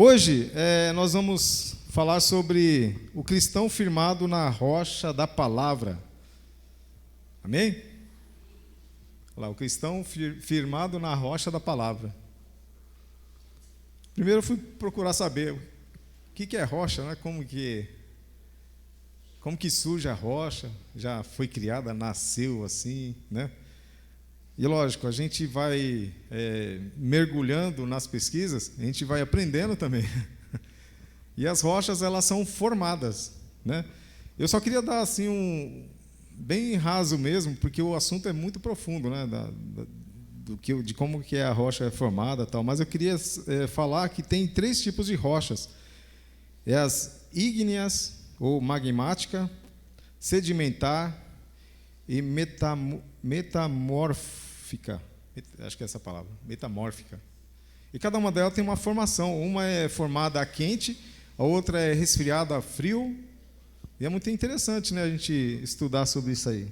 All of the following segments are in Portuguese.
Hoje, nós vamos falar sobre o cristão firmado na rocha da palavra. Amém? Olha lá, o cristão firmado na rocha da palavra. Primeiro eu fui procurar saber o que é rocha, né? Como que surge a rocha? Já foi criada, nasceu assim, né? E lógico, a gente vai mergulhando nas pesquisas, a gente vai aprendendo também. E as rochas, elas são formadas, né? Eu só queria dar assim bem raso mesmo, porque o assunto é muito profundo, né? De como que a rocha é formada, tal. Mas eu queria falar que tem 3 tipos de rochas: as ígneas ou magmática, sedimentar e metamórfica. Acho que é essa a palavra, metamórfica. E cada uma delas tem uma formação. Uma é formada a quente, a outra é resfriada a frio. E é muito interessante, né, a gente estudar sobre isso aí.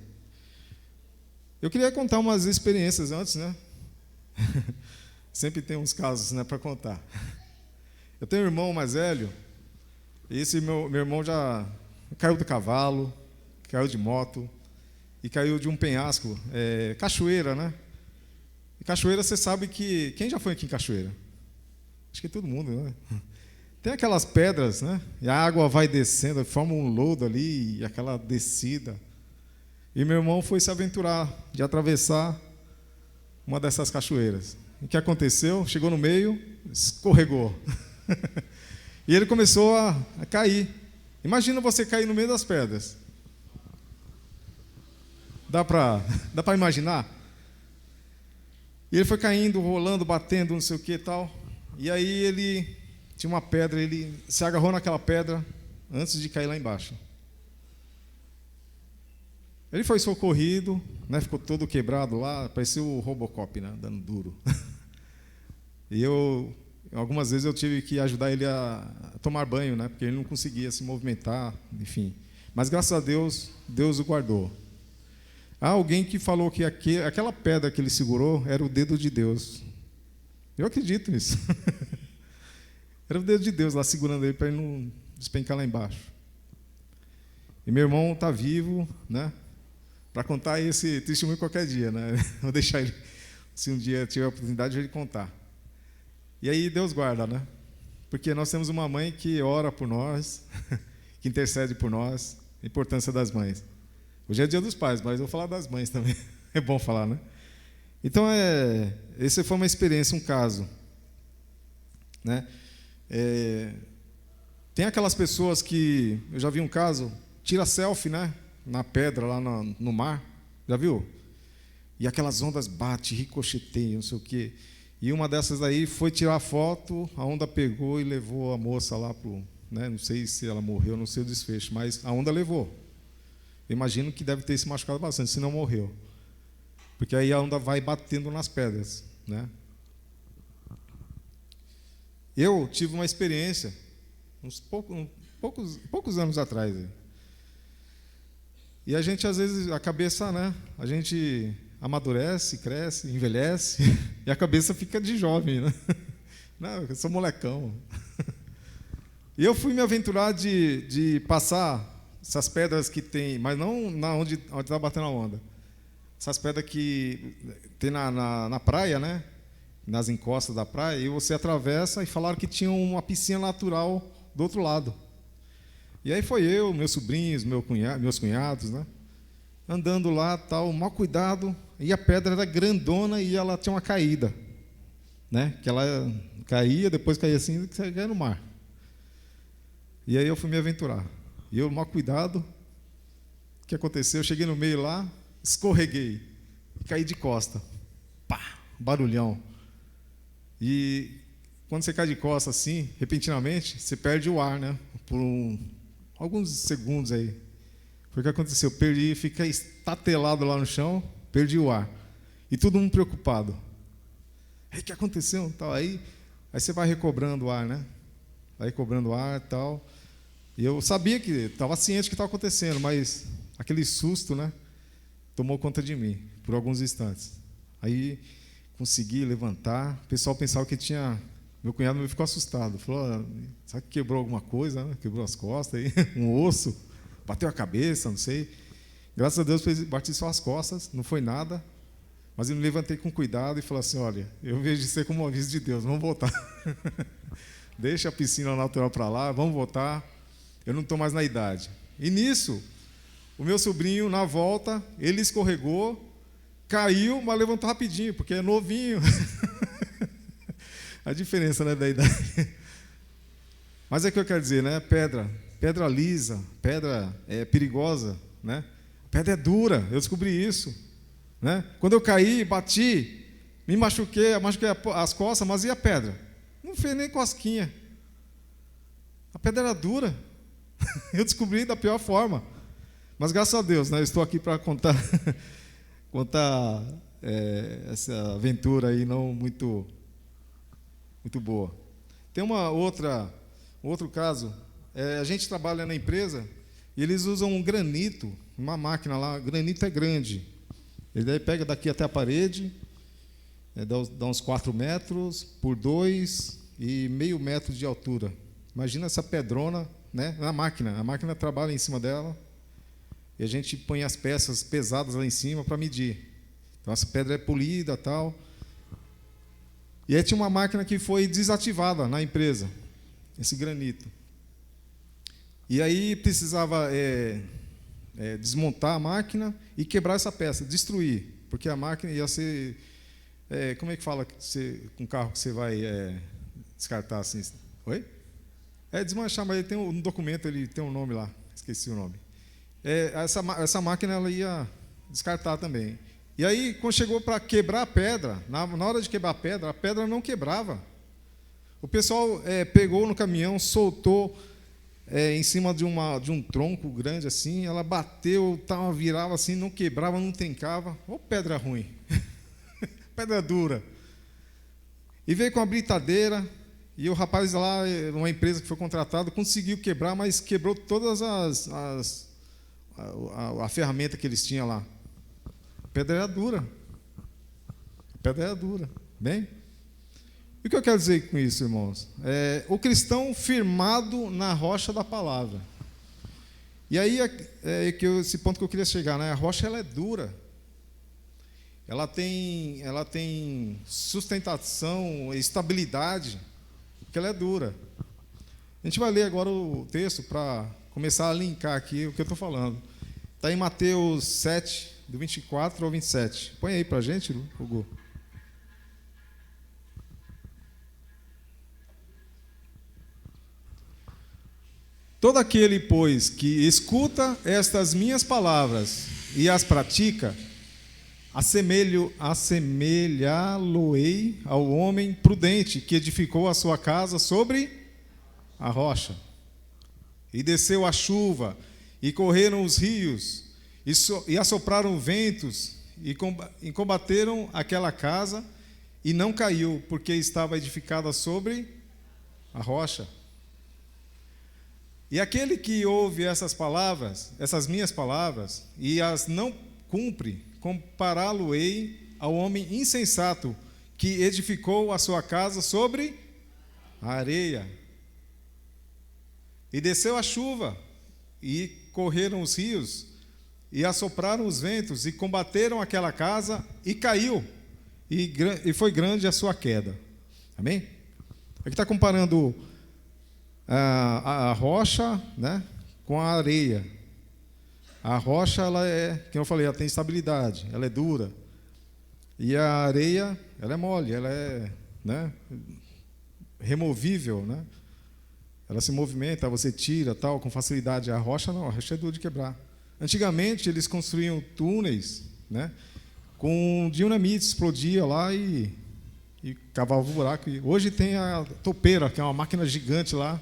Eu queria contar umas experiências antes, né? Sempre tem uns casos, né, para contar. Eu tenho um irmão mais velho, e esse meu irmão já caiu do cavalo, caiu de moto, e caiu de um penhasco, cachoeira, né? E cachoeira, você sabe que... Quem já foi aqui em cachoeira? Acho que todo mundo, né? Tem aquelas pedras, né? E a água vai descendo, forma um lodo ali, e aquela descida. E meu irmão foi se aventurar de atravessar uma dessas cachoeiras. E o que aconteceu? Chegou no meio, escorregou. E ele começou a cair. Imagina você cair no meio das pedras. Dá para imaginar? E ele foi caindo, rolando, batendo, não sei o que e tal. E aí ele tinha uma pedra, ele se agarrou naquela pedra antes de cair lá embaixo. Ele foi socorrido, né, ficou todo quebrado lá, parecia o Robocop, né, dando duro. E algumas vezes eu tive que ajudar ele a tomar banho, né, porque ele não conseguia se movimentar, enfim. Mas graças a Deus, Deus o guardou. Há alguém que falou que aquela pedra que ele segurou era o dedo de Deus. Eu acredito nisso. Era o dedo de Deus lá segurando ele para ele não despencar lá embaixo. E meu irmão está vivo, né? Para contar esse testemunho qualquer dia, né? Vou deixar ele, se um dia tiver a oportunidade, de ele contar. E aí Deus guarda, né? Porque nós temos uma mãe que ora por nós, que intercede por nós. A importância das mães. Hoje é dia dos pais, mas eu vou falar das mães também. É bom falar, né? Então, essa foi uma experiência, um caso, né? Tem aquelas pessoas que, eu já vi um caso, tira selfie, né? Na pedra, lá no mar. Já viu? E aquelas ondas batem, ricocheteiam, não sei o quê. E uma dessas aí foi tirar foto, a onda pegou e levou a moça lá pro, né? Não sei se ela morreu, não sei o desfecho, mas a onda levou. Eu imagino que deve ter se machucado bastante, se não morreu. Porque aí a onda vai batendo nas pedras, né? Eu tive uma experiência, uns poucos anos atrás. E a gente, às vezes, a cabeça, né? A gente amadurece, cresce, envelhece, e a cabeça fica de jovem, né? Não, eu sou molecão. E eu fui me aventurar de passar essas pedras que tem, mas não onde está batendo a onda. Essas pedras que tem na praia, né? Nas encostas da praia, e você atravessa, e falaram que tinha uma piscina natural do outro lado. E aí foi eu, meus sobrinhos, meus cunhados, né? Andando lá, tal, mal cuidado, e a pedra era grandona e ela tinha uma caída, né? Que ela caía, depois caía assim, e caía no mar. E aí eu fui me aventurar. E eu, mal cuidado, o que aconteceu? Eu cheguei no meio lá, escorreguei, e caí de costa. Pá, barulhão. E quando você cai de costa assim, repentinamente, você perde o ar, né? Por alguns segundos aí. Foi o que aconteceu. Eu perdi, fiquei estatelado lá no chão, perdi o ar. E todo mundo preocupado. O que aconteceu? Tal. Aí você vai recobrando o ar, né? Vai recobrando o ar e tal. E eu sabia que, estava ciente do que estava acontecendo, mas aquele susto, né, tomou conta de mim, por alguns instantes. Aí consegui levantar, o pessoal pensava que tinha Meu cunhado ficou assustado. Falou, será que quebrou alguma coisa? Né? Quebrou as costas, aí, um osso, bateu a cabeça, não sei. Graças a Deus, bati só as costas, não foi nada. Mas eu me levantei com cuidado e falei assim, olha, eu vejo isso como um aviso de Deus, vamos voltar. Deixa a piscina natural para lá, vamos voltar. Eu não estou mais na idade. E nisso, o meu sobrinho, na volta, ele escorregou, caiu, mas levantou rapidinho, porque é novinho. A diferença, né, da idade. Mas é que eu quero dizer, né? Pedra lisa, pedra perigosa, né? Pedra é dura, eu descobri isso. Né? Quando eu caí, bati, me machuquei as costas, mas e a pedra? Não fez nem cosquinha. A pedra era dura. Eu descobri da pior forma. Mas graças a Deus, né, eu estou aqui para contar essa aventura aí não muito boa. Tem outro caso. A gente trabalha na empresa e eles usam um granito, uma máquina lá. Granito é grande. Ele daí pega daqui até a parede, dá uns 4 metros por 2,5 metros de altura. Imagina essa pedrona, né, na máquina. A máquina trabalha em cima dela e a gente põe as peças pesadas lá em cima para medir. Então, essa pedra é polida e tal. E aí tinha uma máquina que foi desativada na empresa, esse granito. E aí precisava desmontar a máquina e quebrar essa peça, destruir, porque a máquina ia ser, como é que fala com um carro que você vai descartar assim? Oi? Desmanchar, mas ele tem um documento, ele tem um nome lá, esqueci o nome. Essa máquina ela ia descartar também. E aí, quando chegou para quebrar a pedra, na hora de quebrar a pedra não quebrava. O pessoal pegou no caminhão, soltou em cima de um tronco grande assim, ela bateu, virava assim, não quebrava, não trincava. Ô, pedra ruim, pedra dura. E veio com a britadeira, e o rapaz lá, uma empresa que foi contratado, conseguiu quebrar, mas quebrou todas a ferramenta que eles tinham lá. A pedra era dura. Bem? O que eu quero dizer com isso, irmãos? O firmado na rocha da palavra. E aí esse ponto que eu queria chegar, né? A rocha ela é dura. Ela tem sustentação, estabilidade, porque ela é dura. A gente vai ler agora o texto para começar a linkar aqui o que eu estou falando. Está em Mateus 7, do 24 ao 27. Põe aí para a gente, Hugo. Todo aquele, pois, que escuta estas minhas palavras e as pratica, assemelhá-lo-ei ao homem prudente que edificou a sua casa sobre a rocha. E desceu a chuva, e correram os rios, e assopraram ventos, e combateram aquela casa, e não caiu, porque estava edificada sobre a rocha. E aquele que ouve essas palavras, essas minhas palavras, e as não cumpre, compará-lo-ei ao homem insensato que edificou a sua casa sobre a areia. E desceu a chuva, e correram os rios, e assopraram os ventos, e combateram aquela casa, e caiu, e foi grande a sua queda. Amém? Aqui está comparando a rocha, né, com a areia. A rocha, como eu falei, ela tem estabilidade, ela é dura. E a areia, ela é mole, ela é, né, removível, né? Ela se movimenta, você tira tal com facilidade. A rocha não, a rocha é dura de quebrar. Antigamente eles construíam túneis, né, com dinamite, explodia lá e cavava o buraco. E hoje tem a topeira, que é uma máquina gigante lá,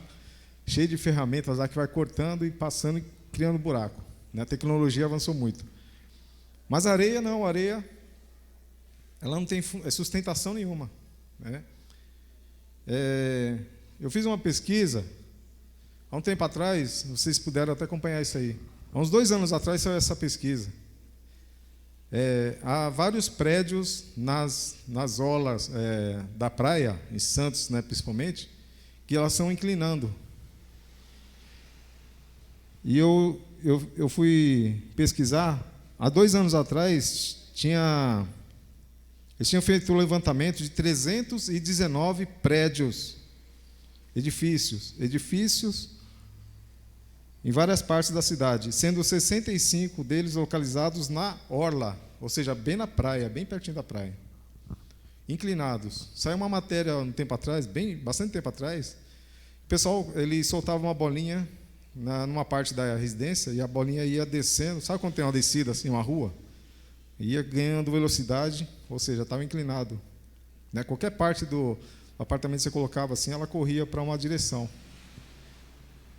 cheia de ferramentas lá que vai cortando e passando e criando buraco. A tecnologia avançou muito. Mas a areia não, a areia ela não tem sustentação nenhuma, né? Eu fiz uma pesquisa há um tempo atrás, vocês puderam até acompanhar isso aí. Há uns 2 anos atrás saiu essa pesquisa. há vários prédios nas orlas da praia, em Santos, né, principalmente, que elas estão inclinando. E eu fui pesquisar, há 2 anos atrás, eles tinham feito o levantamento de 319 prédios, edifícios em várias partes da cidade, sendo 65 deles localizados na orla, ou seja, bem na praia, bem pertinho da praia, inclinados. Saiu uma matéria um tempo atrás, bastante tempo atrás, o pessoal ele soltava uma bolinha numa parte da residência e a bolinha ia descendo. Sabe quando tem uma descida assim, uma rua? Ia ganhando velocidade, ou seja, estava inclinado, né? Qualquer parte do apartamento que você colocava assim, ela corria para uma direção,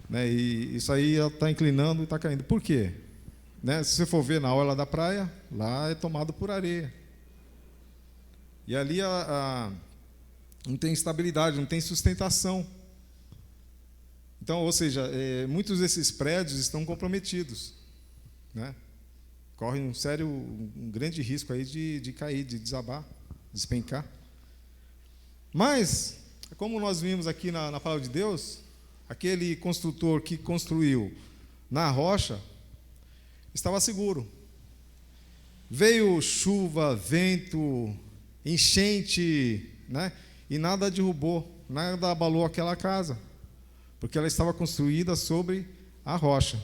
né? E isso aí está inclinando e está caindo. Por quê? Né? Se você for ver na orla da praia, lá é tomado por areia. E ali não tem estabilidade, não tem sustentação. Então, ou seja, muitos desses prédios estão comprometidos, né? Corre um grande risco aí de cair, de desabar, despencar. Mas, como nós vimos aqui na palavra de Deus, aquele construtor que construiu na rocha estava seguro. Veio chuva, vento, enchente, né? E nada derrubou, nada abalou aquela casa, porque ela estava construída sobre a rocha.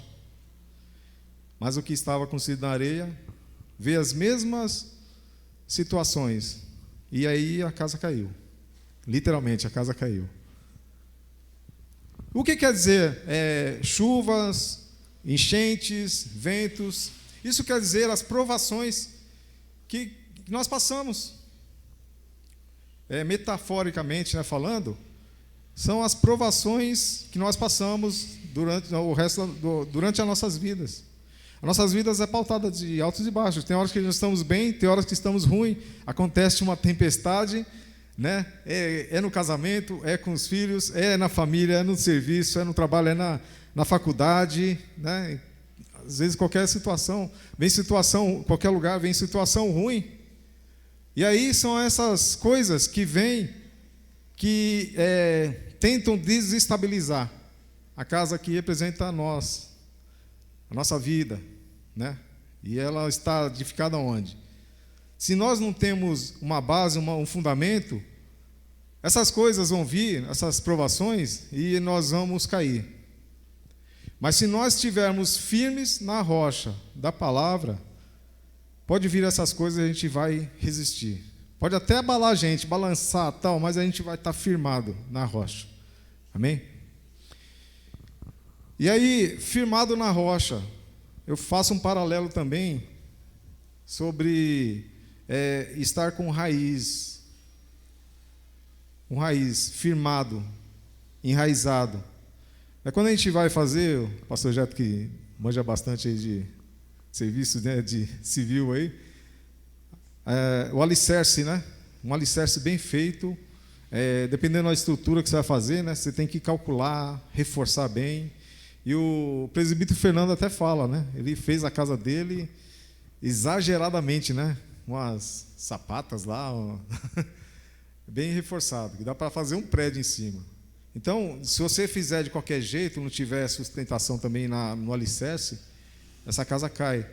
Mas o que estava construído na areia veio as mesmas situações, e aí a casa caiu. Literalmente, a casa caiu. O que quer dizer chuvas, enchentes, ventos? Isso quer dizer as provações que nós passamos. Metaforicamente, né, falando, são as provações que nós passamos durante as nossas vidas. As nossas vidas é pautada de altos e baixos. Tem horas que nós estamos bem, tem horas que estamos ruins. Acontece uma tempestade, né? É no casamento, é com os filhos, é na família, é no serviço, é no trabalho, é na faculdade, né? Às vezes qualquer situação, qualquer lugar vem situação ruim. E aí são essas coisas que vêm, que tentam desestabilizar a casa que representa a nossa vida, né? E ela está edificada onde? Se nós não temos uma base, um fundamento, essas coisas vão vir, essas provações, e nós vamos cair. Mas se nós estivermos firmes na rocha da palavra, pode vir essas coisas e a gente vai resistir. Pode até abalar a gente, balançar tal, mas a gente vai estar firmado na rocha. Amém? E aí, firmado na rocha, eu faço um paralelo também sobre estar com raiz. Um raiz, firmado, enraizado. Quando a gente vai fazer, o pastor Jeto que manja bastante aí de serviço, né, de civil aí, o alicerce, né? Um alicerce bem feito, dependendo da estrutura que você vai fazer, né, você tem que calcular, reforçar bem. E o presbítero Fernando até fala, né? Ele fez a casa dele exageradamente, né? Umas sapatas lá, bem reforçado, que dá para fazer um prédio em cima. Então, se você fizer de qualquer jeito, não tiver sustentação também no alicerce, essa casa cai,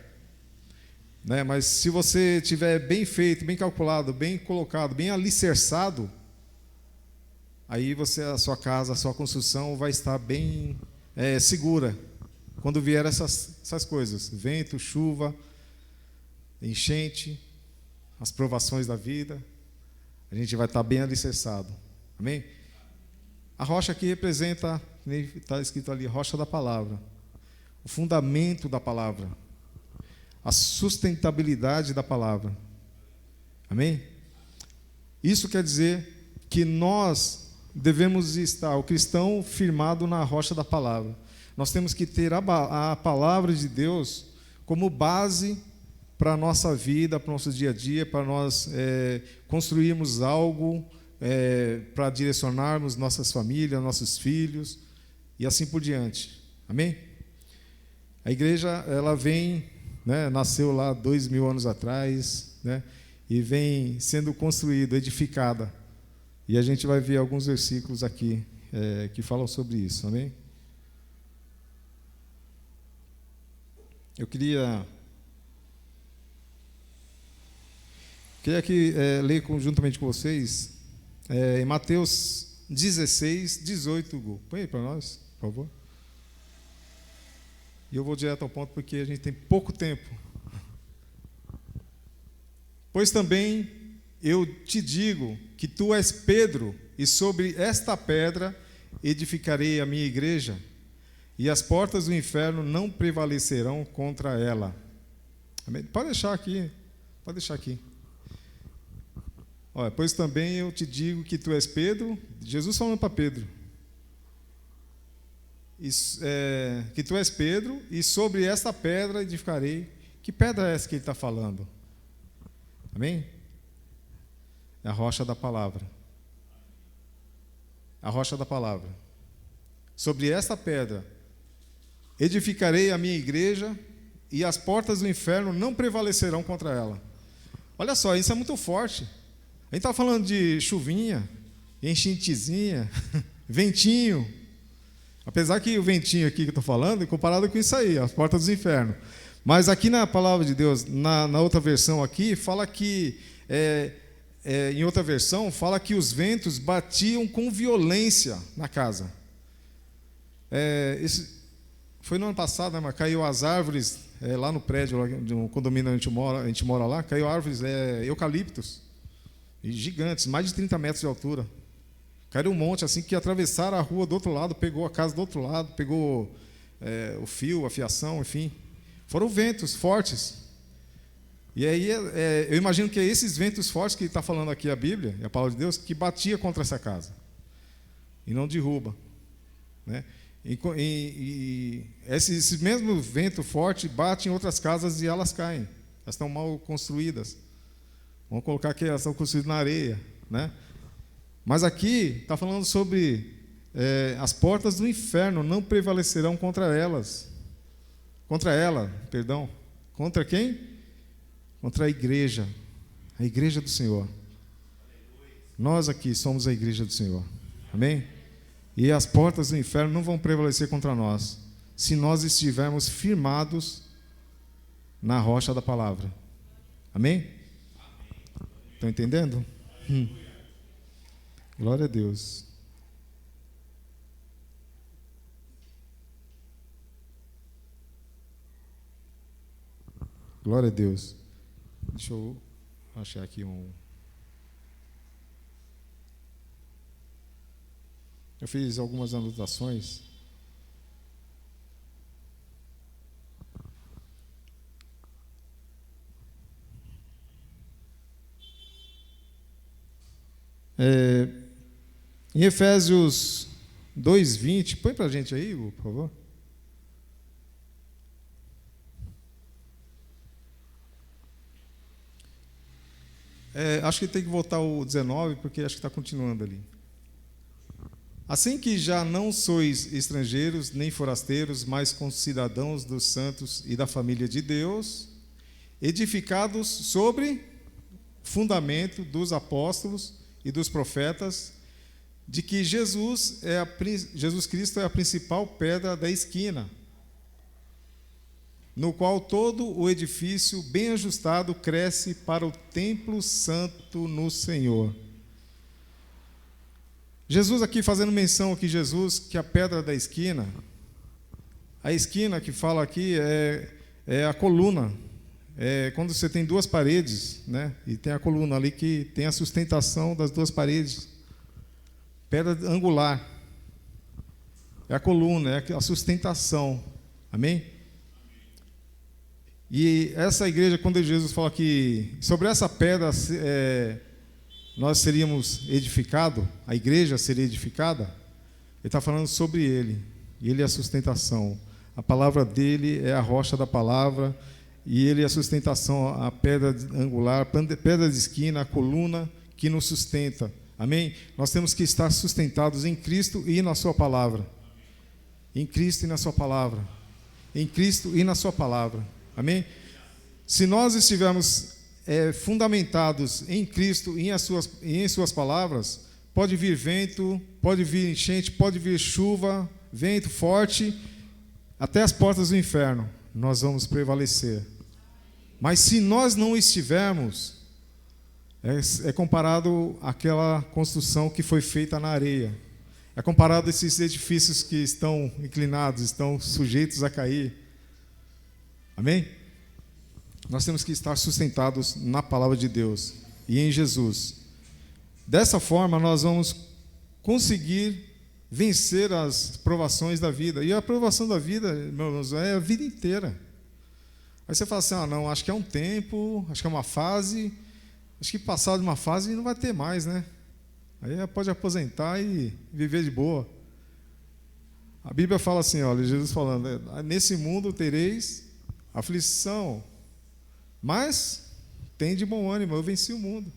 né? Mas se você tiver bem feito, bem calculado, bem colocado, bem alicerçado, aí a sua casa, a sua construção vai estar bem segura quando vier essas coisas, vento, chuva, enchente, as provações da vida, a gente vai estar bem alicerçado. Amém? A rocha aqui representa, está escrito ali, rocha da palavra, o fundamento da palavra, a sustentabilidade da palavra. Amém? Isso quer dizer que nós devemos estar, o cristão, firmado na rocha da palavra. Nós temos que ter a palavra de Deus como base para a nossa vida, para o nosso dia a dia, para nós construirmos algo, para direcionarmos nossas famílias, nossos filhos e assim por diante. Amém? A igreja, ela vem né? Nasceu lá 2000 anos atrás, né? E vem sendo construída, edificada. E a gente vai ver alguns versículos aqui que falam sobre isso, amém? Eu queria aqui ler conjuntamente com vocês em Mateus 16, 18, Gu. Põe aí para nós, por favor. E eu vou direto ao ponto porque a gente tem pouco tempo. Pois também eu te digo que tu és Pedro, e sobre esta pedra edificarei a minha igreja, e as portas do inferno não prevalecerão contra ela. Amém? Pode deixar aqui. Olha, pois também eu te digo que tu és Pedro, Jesus falando para Pedro, que tu és Pedro, e sobre esta pedra edificarei. Que pedra é essa que ele está falando? Amém? É a rocha da palavra. A rocha da palavra. Sobre esta pedra edificarei a minha igreja, e as portas do inferno não prevalecerão contra ela. Olha só, isso é muito forte. A gente está falando de chuvinha, enchentezinha, ventinho. Apesar que o ventinho aqui que eu estou falando é comparado com isso aí, as portas do inferno. Mas aqui na palavra de Deus, na outra versão aqui, fala que, em outra versão, fala que os ventos batiam com violência na casa. Foi no ano passado, né, mas caiu as árvores lá no prédio, lá no condomínio onde a gente mora lá, caiu árvores eucaliptos, gigantes, mais de 30 metros de altura. Caiu um monte assim que atravessaram a rua do outro lado, pegou a casa do outro lado, pegou o fio, a fiação, enfim. Foram ventos fortes. E aí eu imagino que é esses ventos fortes que está falando aqui a Bíblia, a palavra de Deus, que batia contra essa casa. E não derruba. Né? E esse mesmo vento forte bate em outras casas e elas caem. Elas estão mal construídas. Vamos colocar que elas estão construídas na areia. Né? Mas aqui está falando sobre as portas do inferno não prevalecerão contra elas. Contra ela, perdão. Contra quem? Contra a igreja do Senhor. Nós aqui somos a igreja do Senhor. Amém? E as portas do inferno não vão prevalecer contra nós, se nós estivermos firmados na rocha da palavra. Amém? Estão entendendo? Glória a Deus. Glória a Deus. Deixa eu achar aqui Eu fiz algumas anotações. Em Efésios 2:20, põe para a gente aí, Hugo, por favor. Acho que tem que voltar o 19, porque acho que está continuando ali. Assim que já não sois estrangeiros nem forasteiros, mas concidadãos dos santos e da família de Deus, edificados sobre fundamento dos apóstolos e dos profetas, de que Jesus Cristo é a principal pedra da esquina, no qual todo o edifício bem ajustado cresce para o templo santo no Senhor. Jesus aqui fazendo menção aqui, que a pedra da esquina, a esquina que fala aqui é a coluna, quando você tem duas paredes, né? E tem a coluna ali que tem a sustentação das duas paredes, pedra angular, é a coluna, é a sustentação, amém? E essa igreja, quando Jesus fala que sobre essa pedra nós seríamos edificados, a igreja seria edificada, ele está falando sobre ele, e ele é a sustentação. A palavra dele é a rocha da palavra, e ele é a sustentação, a pedra angular, pedra de esquina, a coluna que nos sustenta. Amém? Nós temos que estar sustentados em Cristo e na sua palavra. Em Cristo e na sua palavra. Em Cristo e na sua palavra. Amém? Se nós estivermos fundamentados em Cristo e em suas palavras, pode vir vento, pode vir enchente, pode vir chuva, vento forte, até as portas do inferno, nós vamos prevalecer. Mas se nós não estivermos, é comparado àquela construção que foi feita na areia. É comparado a esses edifícios que estão inclinados, estão sujeitos a cair. Amém? Nós temos que estar sustentados na palavra de Deus e em Jesus. Dessa forma, nós vamos conseguir vencer as provações da vida. E a provação da vida, meus irmãos, é a vida inteira. Aí você fala assim, não, acho que é um tempo, acho que é uma fase, acho que passado de uma fase não vai ter mais, né? Aí pode aposentar e viver de boa. A Bíblia fala assim, olha, Jesus falando, nesse mundo tereis aflição, mas tem de bom ânimo, eu venci o mundo.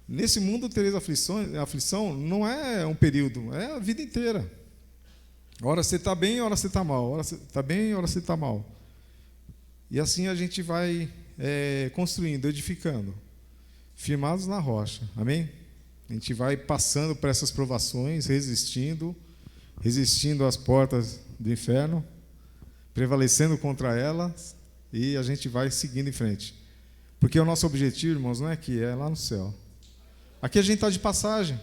Nesse mundo tereis aflição não é um período, é a vida inteira. Ora você está bem, ora você está mal. Ora você está bem, ora você está mal. E assim a gente vai construindo, edificando, firmados na rocha. Amém? A gente vai passando por essas provações, resistindo às portas do inferno, prevalecendo contra elas, e a gente vai seguindo em frente. Porque o nosso objetivo, irmãos, não é aqui, é lá no céu. Aqui a gente está de passagem.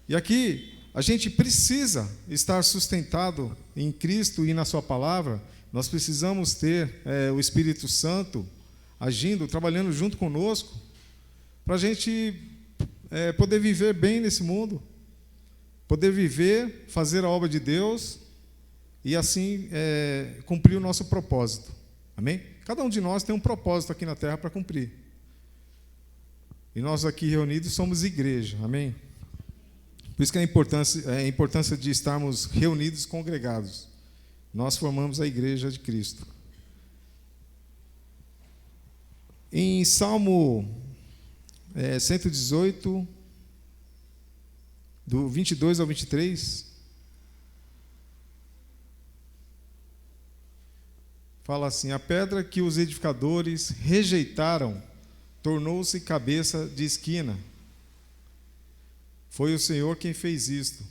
E aqui a gente precisa estar sustentado em Cristo e na sua palavra. Nós precisamos ter o Espírito Santo agindo, trabalhando junto conosco, para a gente poder viver bem nesse mundo, poder viver, fazer a obra de Deus e assim cumprir o nosso propósito. Amém? Cada um de nós tem um propósito aqui na terra para cumprir. E nós aqui reunidos somos igreja. Amém? Por isso que a importância de estarmos reunidos, congregados. Nós formamos a igreja de Cristo. Em Salmo 118, do 22 ao 23, fala assim: a pedra que os edificadores rejeitaram tornou-se cabeça de esquina. Foi o Senhor quem fez isto,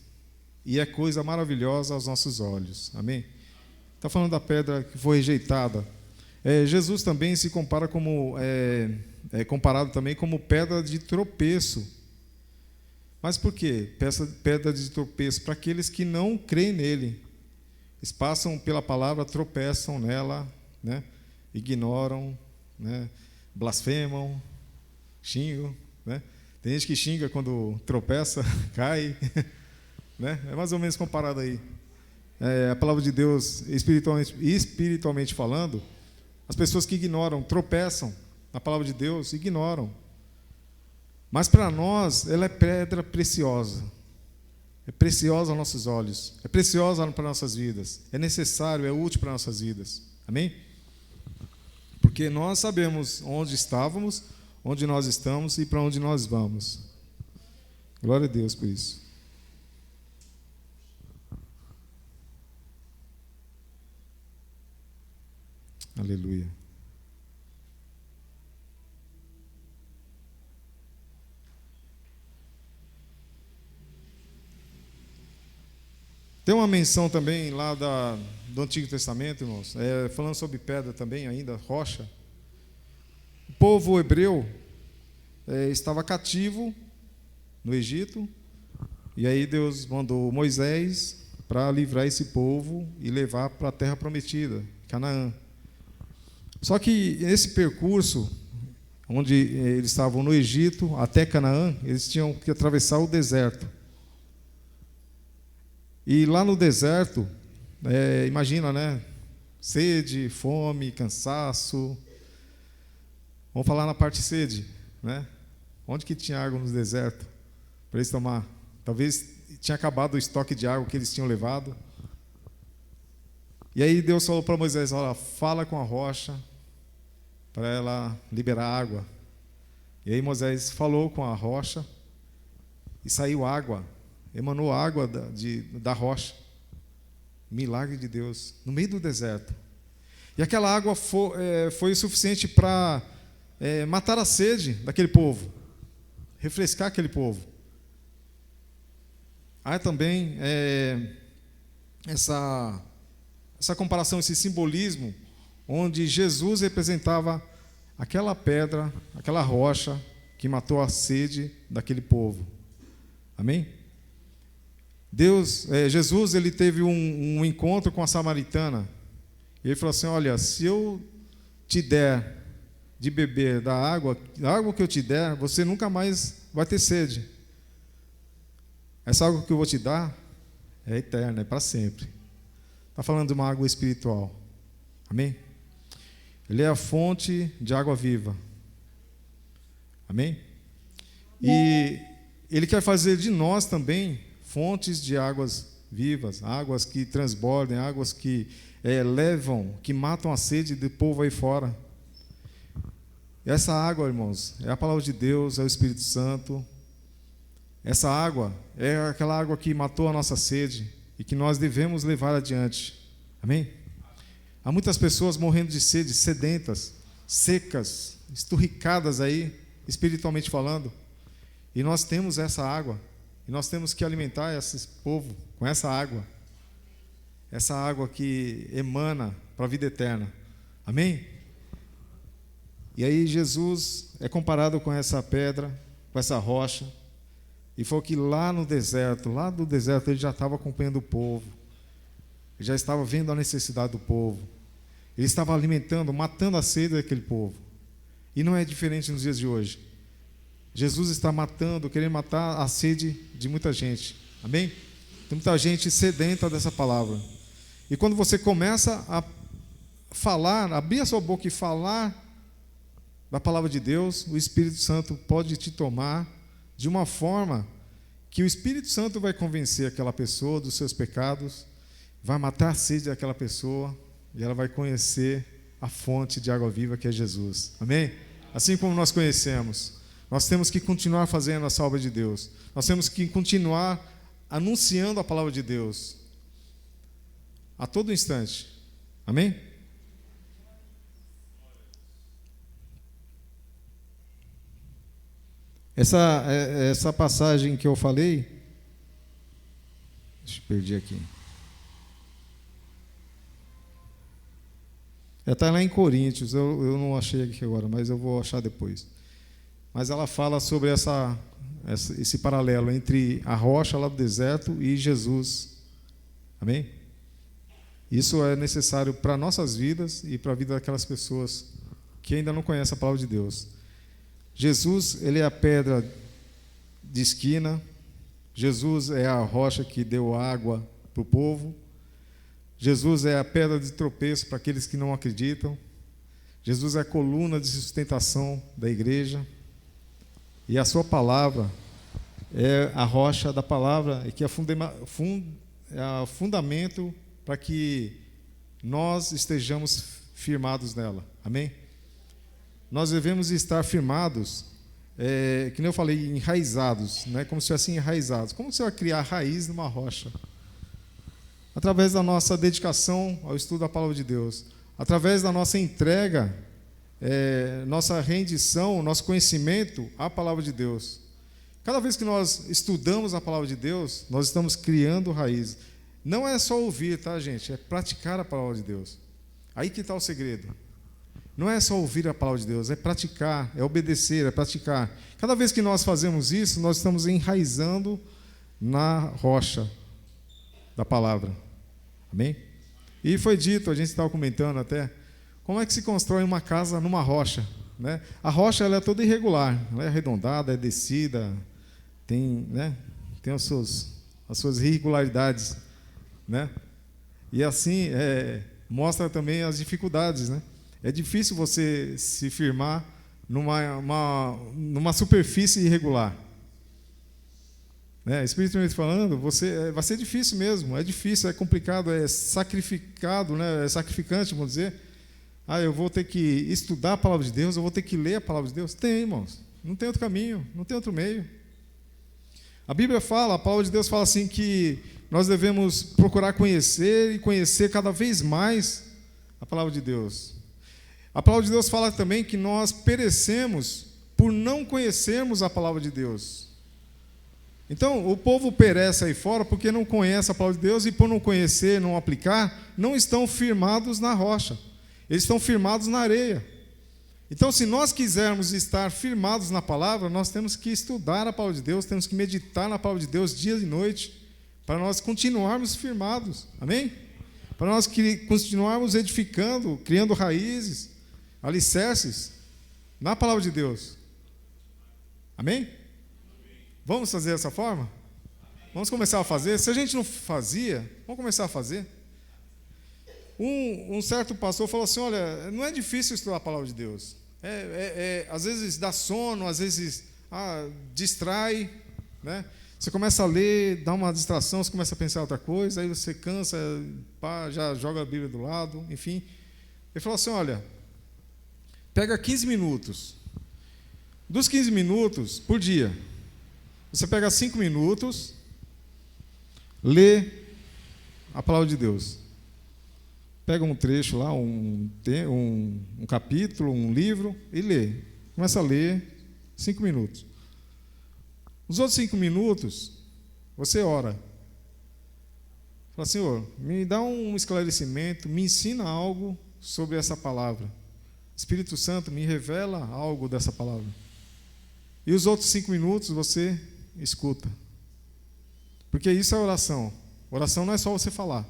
e é coisa maravilhosa aos nossos olhos. Amém? Está falando da pedra que foi rejeitada. Jesus também se compara como comparado também como pedra de tropeço. Mas por quê? Pedra de tropeço para aqueles que não creem nele. Eles passam pela palavra, tropeçam nela, né? Ignoram, né? Blasfemam, xingam, né? Tem gente que xinga quando tropeça, cai, né? É mais ou menos comparado aí. A palavra de Deus, espiritualmente falando, as pessoas que ignoram, tropeçam na palavra de Deus, ignoram. Mas para nós, ela é pedra preciosa. É preciosa aos nossos olhos. É preciosa para nossas vidas. É necessário, é útil para nossas vidas. Amém? Porque nós sabemos onde estávamos, onde nós estamos e para onde nós vamos. Glória a Deus por isso. Aleluia. Tem uma menção também lá do Antigo Testamento, irmãos, falando sobre pedra também, ainda, rocha. O povo hebreu estava cativo no Egito, e aí Deus mandou Moisés para livrar esse povo e levar para a terra prometida, Canaã. Só que esse percurso, onde eles estavam no Egito até Canaã, eles tinham que atravessar o deserto. E lá no deserto, imagina, né? Sede, fome, cansaço. Vamos falar na parte sede, né? Onde que tinha água no deserto para eles tomar? Talvez tinha acabado o estoque de água que eles tinham levado. E aí Deus falou para Moisés: olha, fala com a rocha para ela liberar água. E aí Moisés falou com a rocha e saiu água. Emanou água da rocha. Milagre de Deus, no meio do deserto. E aquela água foi o suficiente para matar a sede daquele povo, refrescar aquele povo. Há também essa comparação, esse simbolismo, onde Jesus representava aquela pedra, aquela rocha que matou a sede daquele povo. Amém? Jesus, ele teve um encontro com a samaritana. E ele falou assim: olha, se eu te der de beber da água que eu te der, você nunca mais vai ter sede. Essa água que eu vou te dar é eterna, é para sempre. Está falando de uma água espiritual. Amém? Ele é a fonte de água viva. Amém? E Ele quer fazer de nós também fontes de águas vivas, águas que transbordem, águas que levam, que matam a sede do povo aí fora. E essa água, irmãos, é a palavra de Deus, é o Espírito Santo. Essa água é aquela água que matou a nossa sede e que nós devemos levar adiante. Amém? Há muitas pessoas morrendo de sede, sedentas, secas, esturricadas aí, espiritualmente falando. E nós temos essa água. E nós temos que alimentar esse povo com essa água. Essa água que emana para a vida eterna. Amém? E aí Jesus é comparado com essa pedra, com essa rocha. E foi que lá do deserto, ele já estava acompanhando o povo. Ele já estava vendo a necessidade do povo. Ele estava alimentando, matando a sede daquele povo. E não é diferente nos dias de hoje. Jesus está querendo matar a sede de muita gente. Amém? Tem muita gente sedenta dessa palavra. E quando você começa a falar, abrir a sua boca e falar da palavra de Deus, o Espírito Santo pode te tomar de uma forma que o Espírito Santo vai convencer aquela pessoa dos seus pecados, vai matar a sede daquela pessoa e ela vai conhecer a fonte de água viva que é Jesus. Amém? Assim como nós conhecemos, nós temos que continuar fazendo essa obra de Deus. Nós temos que continuar anunciando a palavra de Deus a todo instante. Amém? Essa passagem que eu falei, deixa eu perder aqui. Está lá em Coríntios, eu não achei aqui agora, mas eu vou achar depois. Mas ela fala sobre esse paralelo entre a rocha lá do deserto e Jesus. Amém? Isso é necessário para nossas vidas e para a vida daquelas pessoas que ainda não conhecem a palavra de Deus. Jesus, ele é a pedra de esquina. Jesus é a rocha que deu água para o povo. Jesus é a pedra de tropeço para aqueles que não acreditam. Jesus é a coluna de sustentação da igreja. E a sua palavra é a rocha da palavra e que é fundamento para que nós estejamos firmados nela. Amém? Nós devemos estar firmados, que nem eu falei, enraizados, né? Como se fossem enraizados. Como você vai criar raiz numa rocha? Através da nossa dedicação ao estudo da palavra de Deus, através da nossa entrega, nossa rendição, nosso conhecimento à palavra de Deus. Cada vez que nós estudamos a palavra de Deus, nós estamos criando raiz. Não é só ouvir, tá, gente? É praticar a palavra de Deus. Aí que está o segredo. Não é só ouvir a palavra de Deus, é praticar, é obedecer, é praticar. Cada vez que nós fazemos isso, nós estamos enraizando na rocha da palavra. Amém? E foi dito, a gente estava comentando até, como é que se constrói uma casa numa rocha, né? A rocha ela é toda irregular, ela é arredondada, é descida, tem as suas irregularidades, né? E assim mostra também as dificuldades, né? É difícil você se firmar numa superfície irregular. Espiritualmente falando, vai ser difícil mesmo, é difícil, é complicado, é sacrificado, né? É sacrificante, vamos dizer. Eu vou ter que estudar a palavra de Deus, eu vou ter que ler a palavra de Deus. Tem, irmãos, não tem outro caminho, não tem outro meio. A Bíblia fala, a palavra de Deus fala assim que nós devemos procurar conhecer e conhecer cada vez mais A palavra de Deus. A palavra de Deus fala também que nós perecemos por não conhecermos a palavra de Deus. Então, o povo perece aí fora porque não conhece a palavra de Deus e por não conhecer, não aplicar, não estão firmados na rocha. Eles estão firmados na areia. Então, se nós quisermos estar firmados na palavra, nós temos que estudar a palavra de Deus, temos que meditar na palavra de Deus dia e noite, para nós continuarmos firmados. Amém? Para nós continuarmos edificando, criando raízes, alicerces na palavra de Deus. Amém? Vamos fazer dessa forma? Vamos começar a fazer? Se a gente não fazia, vamos começar a fazer. Um certo pastor falou assim, olha, não é difícil estudar a palavra de Deus. Às vezes dá sono, às vezes distrai, né? Você começa a ler, dá uma distração, você começa a pensar em outra coisa, aí você cansa, já joga a Bíblia do lado, enfim. Ele falou assim, olha, pega 15 minutos. Dos 15 minutos por dia, você pega 5 minutos, lê a palavra de Deus. Pega um trecho lá, um capítulo, um livro e lê. Começa a ler 5 minutos. Os outros 5 minutos, você ora. Fala, Senhor, me dá um esclarecimento, me ensina algo sobre essa palavra. Espírito Santo, me revela algo dessa palavra. E os outros 5 minutos você escuta. Porque isso é oração. Oração não é só você falar.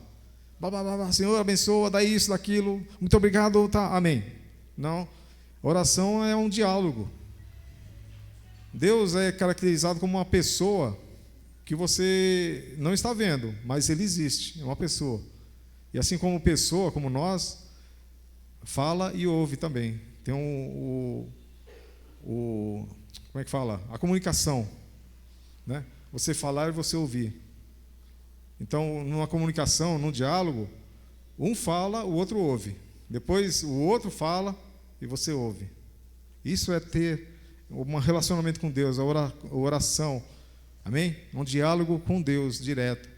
Senhor, abençoa, dá isso, daquilo, muito obrigado, tá, amém. Não, oração é um diálogo. Deus é caracterizado como uma pessoa que você não está vendo, mas Ele existe, é uma pessoa. E assim como pessoa, como nós, fala e ouve também. Tem como é que fala? A comunicação, né? Você falar e você ouvir. Então, numa comunicação, num diálogo, um fala, o outro ouve. Depois, o outro fala e você ouve. Isso é ter um relacionamento com Deus, a oração. Amém? Um diálogo com Deus direto.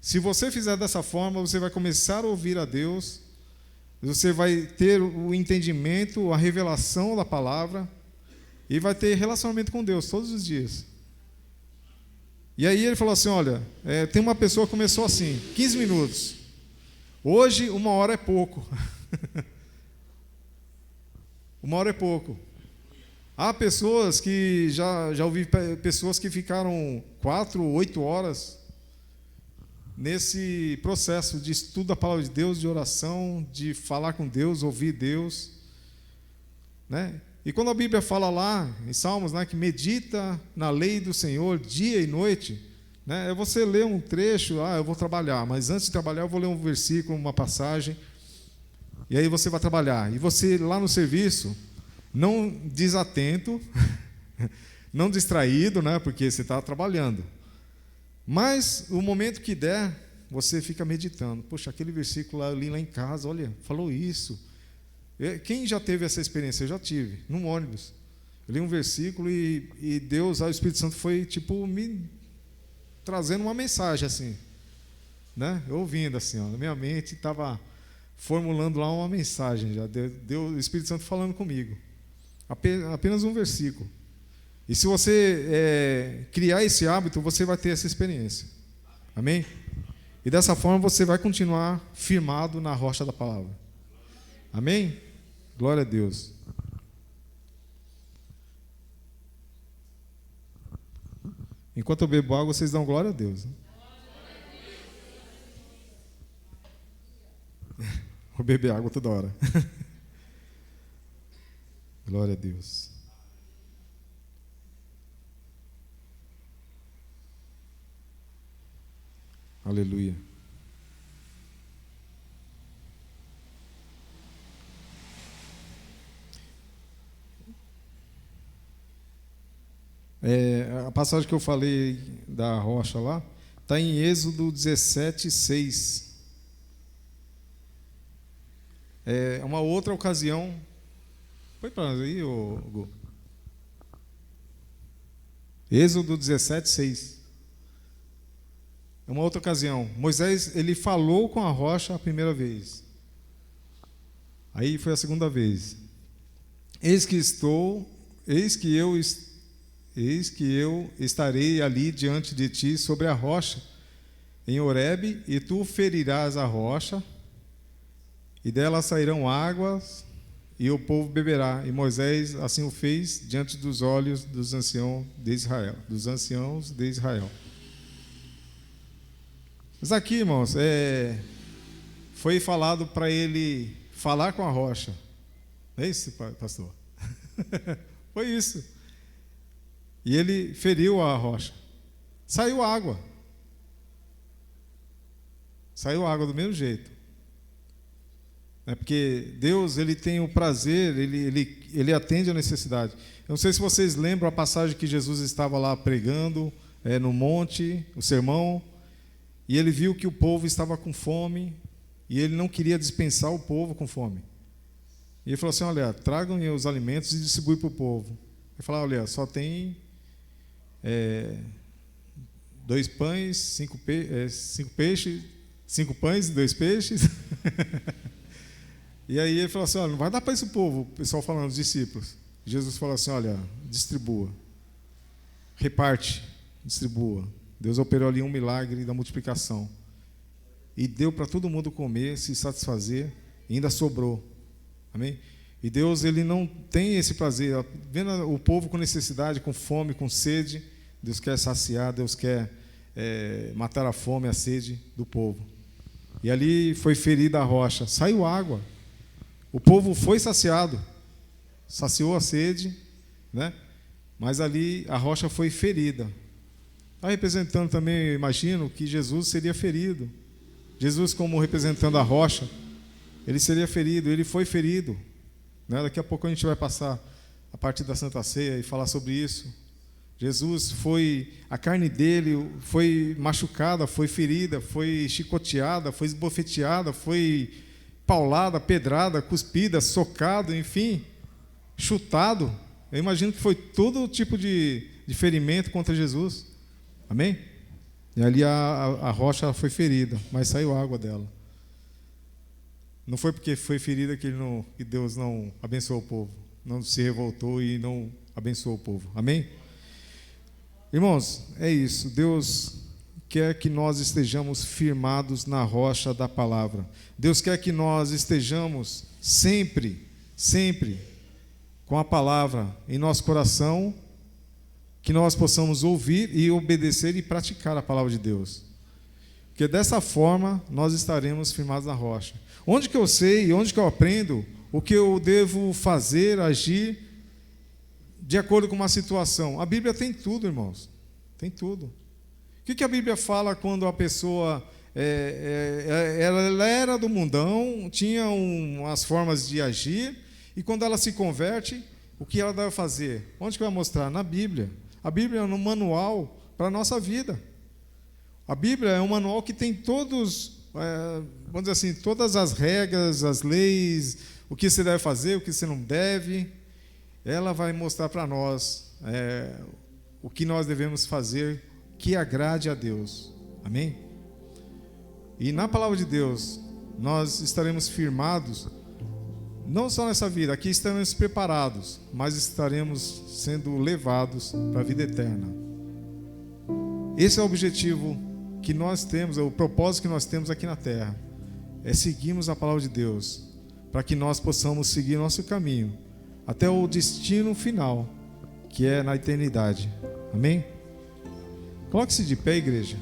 Se você fizer dessa forma, você vai começar a ouvir a Deus, você vai ter o entendimento, a revelação da palavra e vai ter relacionamento com Deus todos os dias. E aí ele falou assim, olha, tem uma pessoa que começou assim, 15 minutos. Hoje, 1 hora é pouco. 1 hora é pouco. Há pessoas que, já ouvi pessoas que ficaram 4 ou 8 horas nesse processo de estudo da palavra de Deus, de oração, de falar com Deus, ouvir Deus, né? E quando a Bíblia fala lá, em Salmos, né, que medita na lei do Senhor dia e noite, né, é você ler um trecho, eu vou trabalhar, mas antes de trabalhar eu vou ler um versículo, uma passagem, e aí você vai trabalhar. E você lá no serviço, não desatento, não distraído, né, porque você está trabalhando. Mas o momento que der, você fica meditando. Poxa, aquele versículo lá, eu li lá em casa, olha, falou isso. Quem já teve essa experiência? Eu já tive, num ônibus. Eu li um versículo e Deus, o Espírito Santo foi tipo me trazendo uma mensagem assim, né? Eu ouvindo assim, na minha mente estava formulando lá uma mensagem já. Deu o Espírito Santo falando comigo. Apenas um versículo. E se você criar esse hábito, você vai ter essa experiência. Amém? E dessa forma você vai continuar firmado na rocha da palavra. Amém? Glória a Deus. Enquanto eu bebo água, vocês dão glória a Deus. Vou beber água toda hora. Glória a Deus. Aleluia. A passagem que eu falei da rocha lá está em Êxodo 17:6. É uma outra ocasião. Põe para nós aí, Gu. Êxodo 17:6. É uma outra ocasião. Moisés, ele falou com a rocha a primeira vez. Aí foi a segunda vez. Eis que eu estarei ali diante de ti sobre a rocha, em Horebe, e tu ferirás a rocha, e dela sairão águas, e o povo beberá. E Moisés assim o fez diante dos olhos dos anciãos de Israel. Mas aqui, irmãos, foi falado para ele falar com a rocha. É isso, pastor? Foi isso. E ele feriu a rocha. Saiu água. Saiu água do mesmo jeito. É porque Deus, ele tem o prazer, ele atende a necessidade. Eu não sei se vocês lembram a passagem que Jesus estava lá pregando no monte, o sermão, e ele viu que o povo estava com fome, e ele não queria dispensar o povo com fome. E ele falou assim: olha, tragam os alimentos e distribuem para o povo. Ele falou: olha, só tem 2 pães, 5 peixes, 5 pães e 2 peixes. E aí ele falou assim: olha, não vai dar para esse povo. O pessoal falando, os discípulos. Jesus falou assim: olha, distribua, reparte, distribua. Deus operou ali um milagre da multiplicação. E deu para todo mundo comer, se satisfazer, e ainda sobrou. Amém? E Deus, ele não tem esse prazer. Vendo o povo com necessidade, com fome, com sede, Deus quer saciar, Deus quer matar a fome, a sede do povo. E ali foi ferida a rocha, saiu água. O povo foi saciado, saciou a sede, né? Mas ali a rocha foi ferida. Está representando também, eu imagino, que Jesus seria ferido. Jesus, como representando a rocha, ele seria ferido, ele foi ferido. Né? Daqui a pouco a gente vai passar a partir da Santa Ceia e falar sobre isso. Jesus a carne dele foi machucada, foi ferida, foi chicoteada, foi esbofeteada, foi paulada, pedrada, cuspida, socado, enfim, chutado. Eu imagino que foi todo tipo de ferimento contra Jesus. Amém? E ali a rocha foi ferida, mas saiu água dela. Não foi porque foi ferida que Deus não abençoou o povo, não se revoltou e não abençoou o povo. Amém? Irmãos, é isso. Deus quer que nós estejamos firmados na rocha da palavra. Deus quer que nós estejamos sempre com a palavra em nosso coração, que nós possamos ouvir e obedecer e praticar a palavra de Deus. Porque dessa forma nós estaremos firmados na rocha. Onde que eu sei, onde que eu aprendo o que eu devo fazer, agir de acordo com uma situação? A Bíblia tem tudo, irmãos. Tem tudo. O que a Bíblia fala quando a pessoa ela era do mundão, tinha umas formas de agir, e quando ela se converte, o que ela deve fazer? Onde que vai mostrar? Na Bíblia. A Bíblia é um manual para a nossa vida. A Bíblia é um manual que tem vamos dizer assim, todas as regras, as leis, o que você deve fazer, o que você não deve. Ela vai mostrar para nós o que nós devemos fazer que agrade a Deus. Amém? E na palavra de Deus, nós estaremos firmados, não só nessa vida, aqui estaremos preparados, mas estaremos sendo levados para a vida eterna. Esse é o objetivo que nós temos, é o propósito que nós temos aqui na terra, é seguirmos a palavra de Deus, para que nós possamos seguir nosso caminho, até o destino final, que é na eternidade. Amém? Coloque-se de pé, igreja.